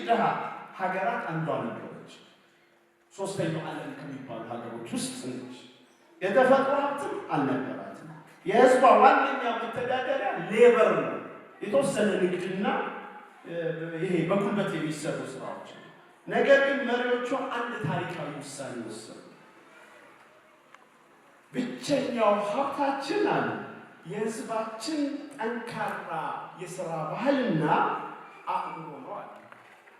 ድሃ ሀገራት አንዷ ነበረች። ሶስተኛው ዓለም ከሚባሉ ሀገሮች ውስጥ ነች። የተፈጥሮ ሀብትም አልነበራትም። የህዝቧ ዋነኛ መተዳደሪያ ሌበር ነው። የተወሰነ ንግድና ይሄ በጉልበት የሚሰሩ ስራዎች። ነገር ግን መሪዎቿ አንድ ታሪካዊ ውሳኔ ወሰኑ። ብቸኛው ሀብታችን አለ የህዝባችን ጠንካራ የሥራ ባህልና አእምሮ ነው አለ።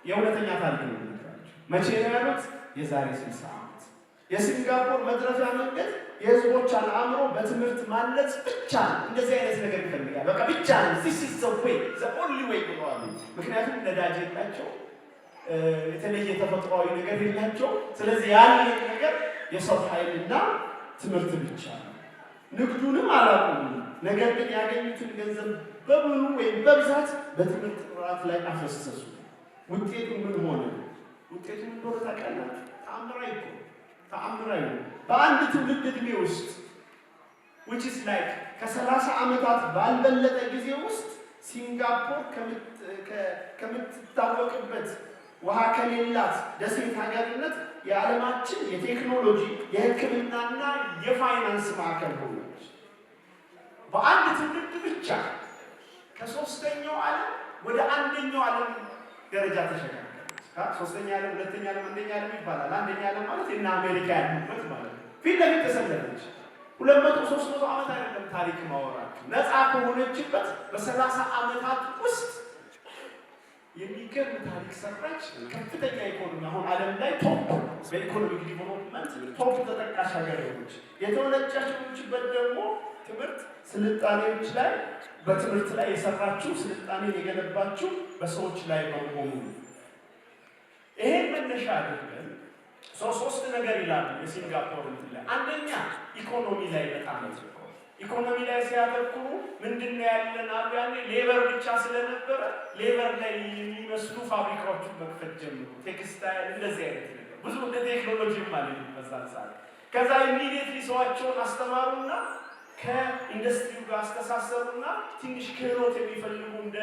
የእውነተኛ ታሪክ ነው የምነግራችሁ። መቼ ነው ያሉት? የዛሬ 60 ዓመት። የሲንጋፖር መድረሻ መንገድ የህዝቦቿን አእምሮ በትምህርት ማነጽ ብቻ ነው። እንደዚህ አይነት ነገር ይፈልጋል። በቃ ብቻ ነው። this is the way, the only way ብለዋል። ምክንያቱም ነዳጅ የላቸው፣ የተለየ ተፈጥሯዊ ነገር የላቸው። ስለዚህ ያንን ነገር የሰው ኃይልና ትምህርት ብቻ ነው። ንግዱንም አላቆሙም። ነገር ግን ያገኙትን ገንዘብ በሙሉ ወይም በብዛት በትምህርት ጥራት ላይ አፈሰሱ። ውጤቱ ምን ሆነ? ውጤቱ ምን ሆነ ታውቃላችሁ? ተአምራዊ ነው። በአንድ ትውልድ ዕድሜ ውስጥ which is like ከ30 ዓመታት ባልበለጠ ጊዜ ውስጥ ሲንጋፖር ከምትታወቅበት ውሃ ከሌላት ደሴት ሀገርነት የዓለማችን የቴክኖሎጂ የሕክምናና የፋይናንስ ማዕከል ሆነች። በአንድ ትውልድ ብቻ ከሶስተኛው ዓለም ወደ አንደኛው ዓለም ደረጃ ተሸጋገረች። ሶስተኛ ዓለም፣ ሁለተኛ ዓለም፣ አንደኛ ዓለም ይባላል። አንደኛ ዓለም ማለት የእነ አሜሪካ ያሉበት ማለት ነው። ፊት ለፊት ተሰለፈች። 200-300 ዓመት አይደለም ታሪክ ማወራችሁ። ነፃ ከሆነችበት በ30 ዓመታት ውስጥ የሚገርም ታሪክ ሰራች። ከፍተኛ ኢኮኖሚ አሁን ዓለም ላይ ቶፕ በኢኮኖሚክ ዲቨሎፕመንት ቶፕ ተጠቃሽ ሀገር ሆነች። የተወነጨችበት ደግሞ ትምህርት ስልጣኔዎች ላይ በትምህርት ላይ የሰራችው ስልጣኔን የገነባችው በሰዎች ላይ በመሆኑ ይሄን መነሻ አድርገን ሶስት ነገር ይላሉ የሲንጋፖር እንትን ላይ። አንደኛ ኢኮኖሚ ላይ በጣም ነው። ኢኮኖሚ ላይ ሲያተኩሩ ምንድነው ያለን አሉ። ያኔ ሌበር ብቻ ስለነበረ ሌበር ላይ የሚመስሉ ፋብሪካዎችን መክፈት ጀምሩ። ቴክስታይል እንደዚህ አይነት ነገር ብዙ እንደ ቴክኖሎጂ ማለት ነው በዛን ሰዓት። ከዛ ኢሚዲየትሊ ሰዋቸውን አስተማሩና ከኢንዱስትሪው ጋር አስተሳሰሩና ትንሽ ክህሎት የሚፈልጉ እንደ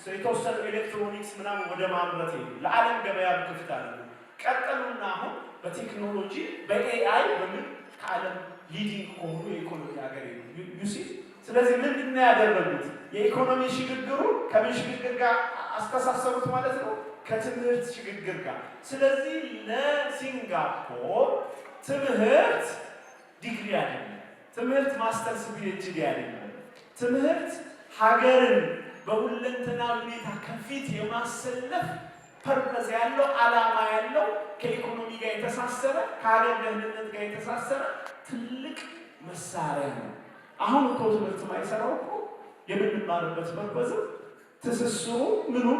የተወሰኑ ኤሌክትሮኒክስ ምናምን ወደ ማምረት ሄዱ። ለዓለም ገበያ ክፍት አደረጉ። ቀጠሉና አሁን በቴክኖሎጂ በኤአይ በምን ከዓለም ሊዲንግ ከሆኑ የኢኮኖሚ ሀገር ዩሲ። ስለዚህ ምንድነው ያደረጉት? የኢኮኖሚ ሽግግሩ ከምን ሽግግር ጋር አስተሳሰሩት ማለት ነው? ከትምህርት ሽግግር ጋር። ስለዚህ ለሲንጋፖር ትምህርት ዲግሪ አይደለም፣ ትምህርት ማስተርስ ፒኤችዲ አይደለም። ትምህርት ሀገርን በሁለንተና ሁኔታ ከፊት የማሰለፍ ፐርፐዝ ያለው ዓላማ ያለው ከኢኮኖሚ ጋር የተሳሰረ ከሀገር ደህንነት ጋር የተሳሰረ ትልቅ መሳሪያ ነው። አሁን እኮ ትምህርት ማይሰራው እኮ የምንማርበት ፐርፐዝ ትስስሩ ምንም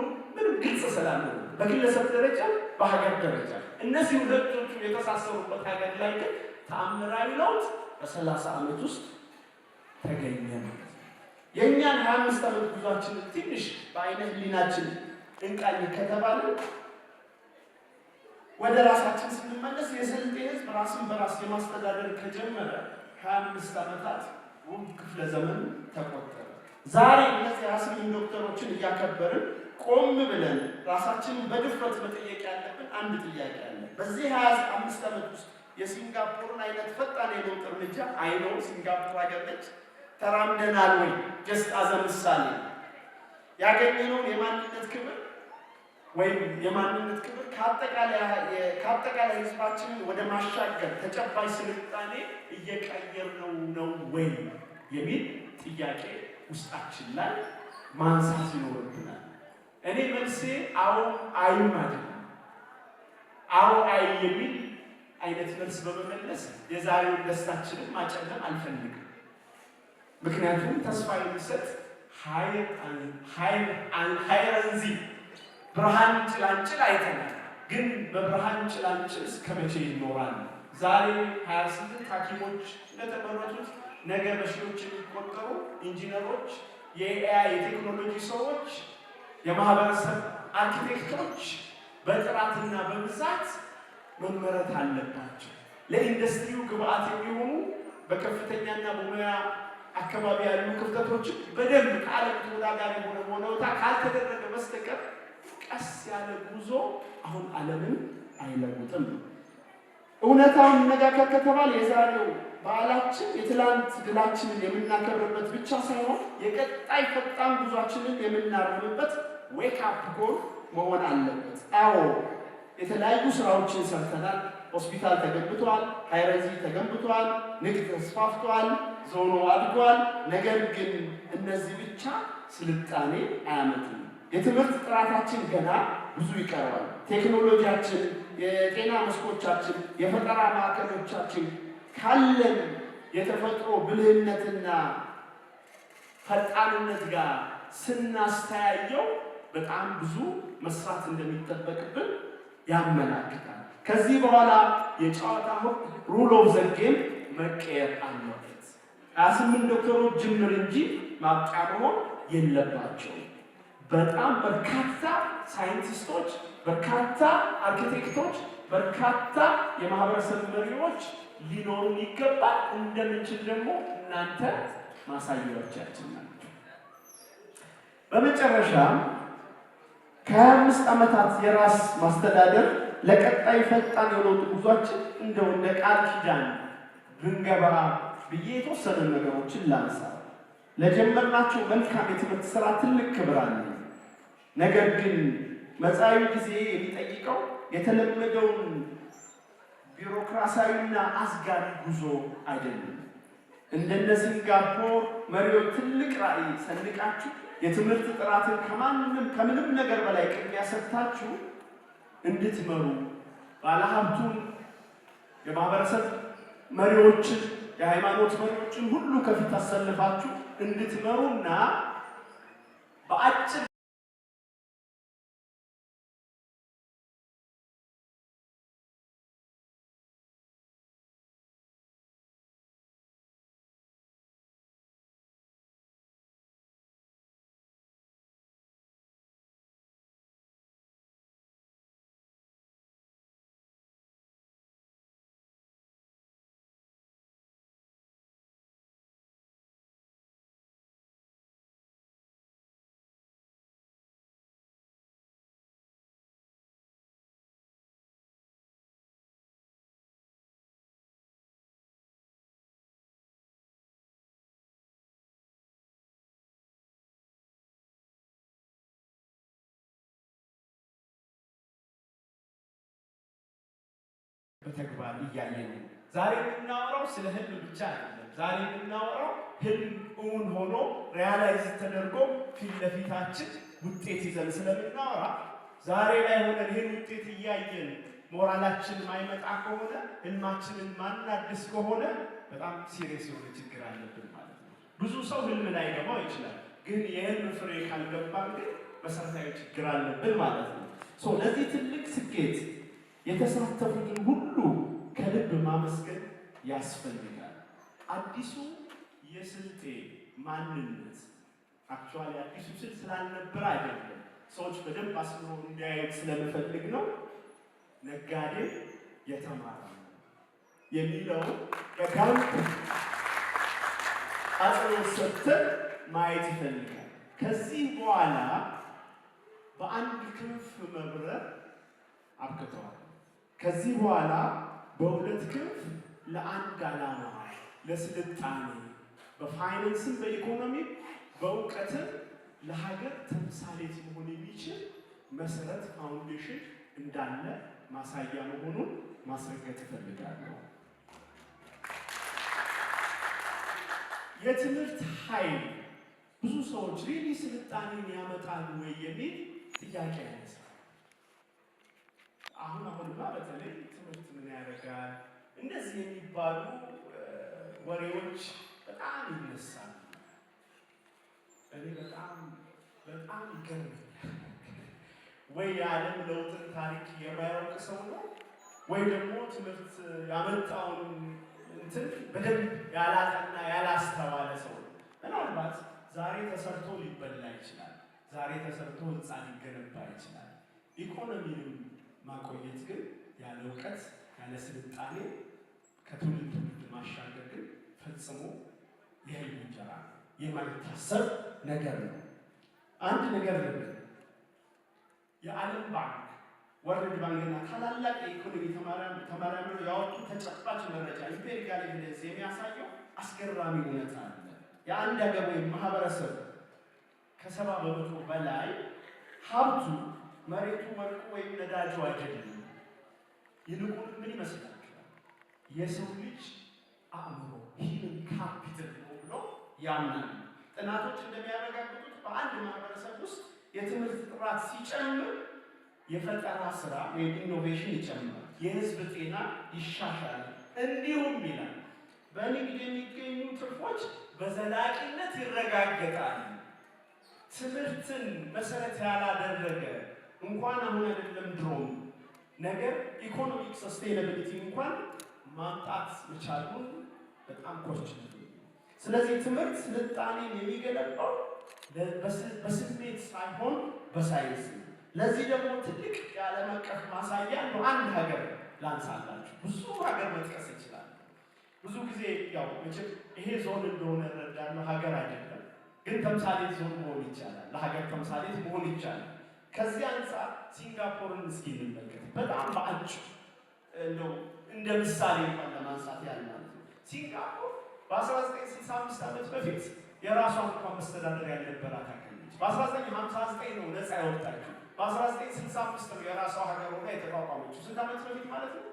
ግልጽ ስላለ በግለሰብ ደረጃ በሀገር ደረጃ እነዚህ ሁለቶቹ የተሳሰሩበት ሀገር ላይ ግን ተአምራዊ ለውጥ በ30 ዓመት ውስጥ ተገኘ ነው። የእኛን 25 ዓመት ጉዟችንን ትንሽ በአይነ ህሊናችን እንቃኝ ከተባለ ወደ ራሳችን ስንመለስ የስልጤ ህዝብ ራስን በራስ የማስተዳደር ከጀመረ 25 ዓመታት ውብ ክፍለ ዘመን ተቆጠረ። ዛሬ እነዚህ 28 ዶክተሮችን እያከበርን ቆም ብለን ራሳችንን በድፍረት መጠየቅ ያለብን አንድ ጥያቄ አለ። በዚህ 25 ዓመት ውስጥ የሲንጋፖርን አይነት ፈጣን የለውጥ እርምጃ አይነው ሲንጋፖር ሀገር ነች ተራምደናል ወይ? ጀስት አዘ ምሳሌ ያገኘነውን የማንነት ክብር ወይም የማንነት ክብር ከአጠቃላይ ህዝባችንን ወደ ማሻገር ተጨባጭ ስልጣኔ እየቀየርነው ነው ወይ የሚል ጥያቄ ውስጣችን ላይ ማንሳት ይኖርብናል። እኔ መልሴ አዎ አይም አይደለም። አዎ አይ የሚል አይነት መልስ በመመለስ የዛሬውን ደስታችንን ማጨለም አልፈልግም። ምክንያቱም ተስፋ የሚሰጥ ሃይረንዚ ብርሃን ጭላንጭል አይተናል። ግን በብርሃን ጭላንጭል እስከ መቼ ይኖራል? ዛሬ 28 ሐኪሞች እንደተመረጡት ነገ በሺዎች የሚቆጠሩ ኢንጂነሮች፣ የኤአይ የቴክኖሎጂ ሰዎች፣ የማህበረሰብ አርኪቴክቶች በጥራትና በብዛት መመረት አለባቸው። ለኢንዱስትሪው ግብአት የሚሆኑ በከፍተኛና በሙያ አካባቢ ያሉ ክፍተቶች በደንብ ከዓለም ተወዳዳሪ የሆነ ካልተደረገ በስተቀር ቀስ ያለ ጉዞ አሁን ዓለምን አይለውጥም። እውነታውን እንነጋገር ከተባለ የዛሬው በዓላችን የትላንት ድላችንን የምናከብርበት ብቻ ሳይሆን የቀጣይ ፈጣን ጉዟችንን የምናርምበት ዌክ አፕ ኮል መሆን አለበት። አዎ የተለያዩ ስራዎችን ሰርተናል። ሆስፒታል ተገንብቷል፣ ሃይረዚ ተገንብቷል፣ ንግድ ተስፋፍቷል፣ ዞኖ አድጓል። ነገር ግን እነዚህ ብቻ ስልጣኔ አያመጡም። የትምህርት ጥራታችን ገና ብዙ ይቀረዋል። ቴክኖሎጂያችን፣ የጤና መስኮቻችን፣ የፈጠራ ማዕከሎቻችን ካለን የተፈጥሮ ብልህነትና ፈጣንነት ጋር ስናስተያየው በጣም ብዙ መስራት እንደሚጠበቅብን ያመላክታል። ከዚህ በኋላ የጨዋታ ሩል ኦፍ ዘ ጌም መቀየር አለበት። 28 ዶክተሮች ጅምር እንጂ ማብቂያ መሆን የለባቸውም። በጣም በርካታ ሳይንቲስቶች፣ በርካታ አርኪቴክቶች፣ በርካታ የማህበረሰብ መሪዎች ሊኖሩን ይገባል። እንደምንችል ደግሞ እናንተ ማሳያዎቻችን ናቸው። በመጨረሻ ከ25 ዓመታት የራስ ማስተዳደር ለቀጣይ ፈጣን የለውጥ ጉዟችን እንደው እንደ ቃል ኪዳን ብንገባ ብዬ የተወሰኑ ነገሮችን ላንሳ። ለጀመርናቸው መልካም የትምህርት ስራ ትልቅ ክብር አለ። ነገር ግን መጻኢ ጊዜ የሚጠይቀው የተለመደውን ቢሮክራሲያዊና አስጋሪ ጉዞ አይደለም። እንደነ ሲንጋፖር መሪዎች ትልቅ ራዕይ ሰንቃችሁ የትምህርት ጥራትን ከምንም ነገር በላይ ቅድሚያ ሰጥታችሁ እንድትመሩ ባለሀብቱን፣ የማህበረሰብ መሪዎችን፣ የሃይማኖት መሪዎችን ሁሉ ከፊት አሰልፋችሁ እንድትመሩና በአጭር በተግባር እያየን ነው። ዛሬ የምናወራው ስለ ህልም ብቻ አይደለም። ዛሬ የምናወራው ህልም እውን ሆኖ ሪያላይዝ ተደርጎ ፊት ለፊታችን ውጤት ይዘን ስለምናወራ ዛሬ ላይ ሆነን ይህን ውጤት እያየን ሞራላችን ማይመጣ ከሆነ ህልማችንን ማናድስ ከሆነ በጣም ሲሪየስ የሆነ ችግር አለብን ማለት ነው። ብዙ ሰው ህልም ላይ ገባው ይችላል፣ ግን የህልም ፍሬ ካልገባን ግን መሰረታዊ ችግር አለብን ማለት ነው። ለዚህ ትልቅ ስኬት የተሳተፉትን ሁሉ ከልብ ማመስገን ያስፈልጋል። አዲሱ የስልጤ ማንነት አክቹዋሊ አዲሱ ስል ስላልነበረ አይደለም፣ ሰዎች በደንብ አስምሮ እንዲያዩት ስለምፈልግ ነው። ነጋዴ የተማረ የሚለው በጋምፕ አጽንኦት ሰጥተን ማየት ይፈልጋል። ከዚህ በኋላ በአንድ ክንፍ መብረር አብቅተዋል። ከዚህ በኋላ በሁለት ክንፍ ለአንድ ዓላማ ለስልጣኔ በፋይናንስም በኢኮኖሚ በእውቀትም ለሀገር ተምሳሌት መሆን የሚችል መሰረት ፋውንዴሽን እንዳለ ማሳያ መሆኑን ማስረገጥ እፈልጋለሁ። የትምህርት ኃይል ብዙ ሰዎች ሪሊ ስልጣኔን ያመጣሉ ወይ የሚል ጥያቄ ያነሳል። አሁንማ በተለይ ትምህርት ምን ያደርጋል እንደዚህ የሚባሉ ወሬዎች በጣም ይነሳሉ። እኔ በጣም ይገርመኛል። ወይ የዓለም ለውጥን ታሪክ የማያውቅ ሰው ነው፣ ወይ ደግሞ ትምህርት ያመጣውን እንትን በደንብ ያላጠና ያላስተዋለ ሰው ነው። ምናልባት ዛሬ ተሰርቶ ሊበላ ይችላል፣ ዛሬ ተሰርቶ ህንፃ ሊገነባ ይችላል። ኢኮኖሚንም ማቆየት ግን ያለ እውቀት ያለ ስልጣኔ ከትውልድ ማሻገር ግን ፈጽሞ የህልም እንጀራ የማይታሰብ ነገር ነው። አንድ ነገር ልበል፣ የዓለም ባንክ፣ ወርልድ ባንክና ታላላቅ የኢኮኖሚ ተመራማሪዎች ያወጡ ተጨባጭ መረጃ ኢምፔሪካል ኤቪደንስ የሚያሳየው አስገራሚ እውነታ አለ። የአንድ ሀገር ወይም ማህበረሰብ ከ70 በመቶ በላይ ሀብቱ መሬቱ፣ ወርቁ ወይም ነዳጁ አይደለም። ይልቁንም ምን ይመስላችኋል? የሰው ልጅ አእምሮ ሂውመን ካፒታል ነው ብሎ ያምናል። ጥናቶች እንደሚያረጋግጡት በአንድ ማህበረሰብ ውስጥ የትምህርት ጥራት ሲጨምር የፈጠራ ስራ ወይም ኢኖቬሽን ይጨምራል፣ የህዝብ ጤና ይሻሻላል። እንዲሁም ይላል በንግድ የሚገኙ ትርፎች በዘላቂነት ይረጋገጣል። ትምህርትን መሰረት ያላደረገ እንኳን አሁን አይደለም ድሮም ነገር ኢኮኖሚክ ሰስቴናቢሊቲ እንኳን ማምጣት መቻሉን በጣም ኮርች ነው። ስለዚህ ትምህርት ስልጣኔን የሚገነባው በስሜት ሳይሆን በሳይንስ ነው። ለዚህ ደግሞ ትልቅ የዓለም አቀፍ ማሳያ ነው። አንድ ሀገር ላንሳላችሁ፣ ብዙ ሀገር መጥቀስ ይችላል። ብዙ ጊዜ ያው መቼም ይሄ ዞን እንደሆነ እረዳለሁ፣ ሀገር አይደለም ግን ተምሳሌት ዞን መሆን ይቻላል፣ ለሀገር ተምሳሌት መሆን ይቻላል። ከዚህ አንጻር ሲንጋፖርን እስኪ እንመልከት። በጣም በአጭሩ እንደው እንደ ምሳሌ እንኳን ለማንሳት ያህል ማለት ነው። ሲንጋፖር በ1965 ዓመት በፊት የራሷን እንኳን መስተዳደር ያልነበራት ሀገር ነች። በ1959 ነው ነፃ ያወጣችው። በ1965 ነው የራሷ ሀገር ሆና የተቋቋመችው። ስንት ዓመት በፊት ማለት ነው?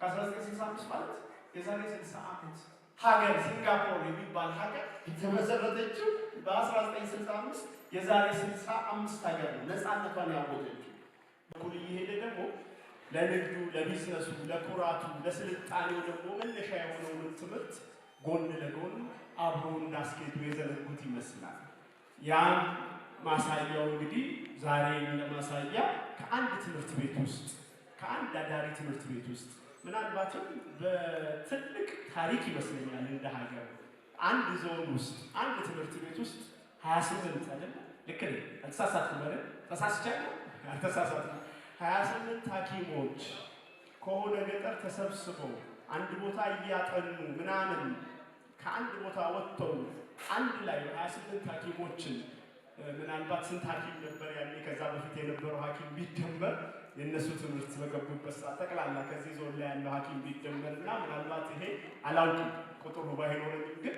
ከ1965 ማለት የዛሬ 60 ዓመት ሀገር ሲንጋፖር የሚባል ሀገር የተመሰረተችው በ1965 የዛሬ 65 ሀገር ነው ነፃነቷን ያወጀችው። በኩል እየሄደ ደግሞ ለንግዱ፣ ለቢዝነሱ፣ ለኩራቱ፣ ለስልጣኔው ደግሞ መነሻ የሆነውን ትምህርት ጎን ለጎን አብሮ እንዳስኬዱ የዘነጉት ይመስላል። ያም ማሳያው እንግዲህ ዛሬ ለማሳያ ከአንድ ትምህርት ቤት ውስጥ ከአንድ አዳሪ ትምህርት ቤት ውስጥ ምናልባትም በትልቅ ታሪክ ይመስለኛል እንደ ሀገር አንድ ዞን ውስጥ አንድ ትምህርት ቤት ውስጥ 28 አይደል? ልክ ነኝ? አልተሳሳትኩም አይደል? ተሳስቻለሁ? አልተሳሳትኩም። 28 ሐኪሞች ከሆነ ገጠር ተሰብስበው አንድ ቦታ እያጠኑ ምናምን ከአንድ ቦታ ወጥተው አንድ ላይ 28 ሐኪሞችን ምናልባት ስንት ሐኪም ነበር ያኔ? ከዛ በፊት የነበረው ሐኪም ቢደመር የእነሱ ትምህርት በገቡበት ሰዓት ጠቅላላ ከዚህ ዞን ላይ ያለው ሐኪም ቢደመርና ምናልባት ይሄ አላውቅም ቁጥሩ ባይኖረኝም ግን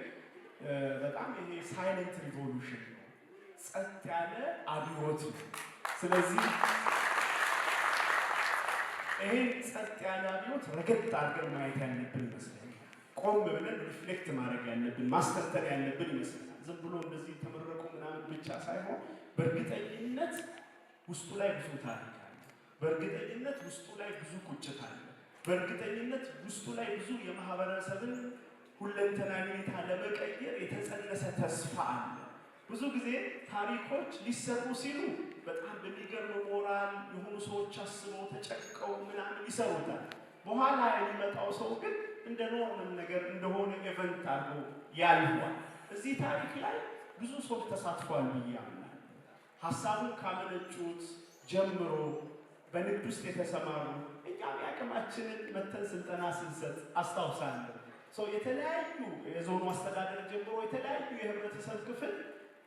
በጣም ይሄ ሳይለንት ሪቮሉሽን ነው፣ ጸጥ ያለ አብዮት ነው። ስለዚህ ይህን ጸጥ ያለ አብዮት ረገጥ አድርገን ማየት ያለብን ይመስለኛል። ቆም ብለን ሪፍሌክት ማድረግ ያለብን ማስተንተን ያለብን ይመስለኛል። ዝም ብሎ እንደዚህ ተመረቁ ምናምን ብቻ ሳይሆን በእርግጠኝነት ውስጡ ላይ ብዙ ታሪክ አለ። በእርግጠኝነት ውስጡ ላይ ብዙ ቁጭት አለ። በእርግጠኝነት ውስጡ ላይ ብዙ የማህበረሰብን ሁለንተናዊ ሁኔታ ለመቀየር የተጸነሰ ተስፋ አለ። ብዙ ጊዜ ታሪኮች ሊሰሩ ሲሉ በጣም በሚገርም ሞራል የሆኑ ሰዎች አስበው ተጨንቀው ምናምን ይሰሩታል። በኋላ የሚመጣው ሰው ግን እንደ ኖርማል ነገር እንደሆነ ኤቨንት አድርጎ ያልፏል። እዚህ ታሪክ ላይ ብዙ ሰዎች ተሳትፏል ብዬ አምናለሁ። ሀሳቡን ካመነጩት ጀምሮ በንግድ ውስጥ የተሰማሩ እኛም የአቅማችንን መተን ስልጠና ስንሰጥ አስታውሳለሁ። የተለያዩ የዞኑ አስተዳደር ጀምሮ የተለያዩ የህብረተሰብ ክፍል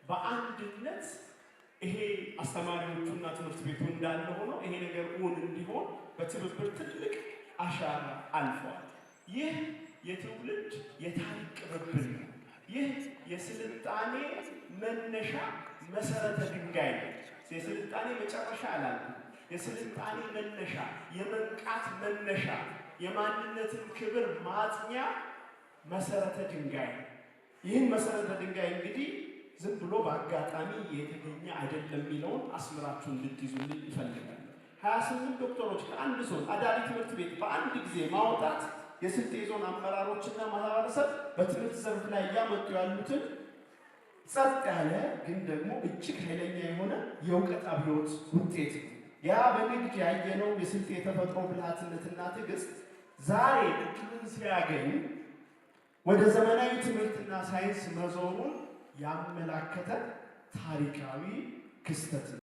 በአንድነት ይሄ አስተማሪዎቹና ትምህርት ቤቱ እንዳለ ሆኖ ይሄ ነገር እውን እንዲሆን በትብብር ትልቅ አሻራ አልፈዋል። ይህ የትውልድ የታሪክ ቅብብል ነው። ይህ የስልጣኔ መነሻ መሰረተ ድንጋይ ነው። የስልጣኔ መጨረሻ አላልኩም። የስልጣኔ መነሻ፣ የመንቃት መነሻ፣ የማንነትን ክብር ማጽኛ መሰረተ ድንጋይ ነው። ይህን መሰረተ ድንጋይ እንግዲህ ዝም ብሎ በአጋጣሚ የተገኘ አይደለም የሚለውን አስምራችሁ እንድትይዙልኝ ይፈልጋል። 28 ዶክተሮች ከአንድ ዞን አዳሪ ትምህርት ቤት በአንድ ጊዜ ማውጣት የስልጤ ዞን አመራሮችና ማህበረሰብ በትምህርት ዘርፍ ላይ እያመጡ ያሉትን ጸጥ ያለ ግን ደግሞ እጅግ ኃይለኛ የሆነ የእውቀት አብዮት ውጤት ነው። ያ በንግድ ያየነው የስልጤ የተፈጥሮ ብልሃትነትና ትዕግስት ዛሬ እድሉን ሲያገኝ ወደ ዘመናዊ ትምህርትና ሳይንስ መዞሩን ያመላከተ ታሪካዊ ክስተት ነው።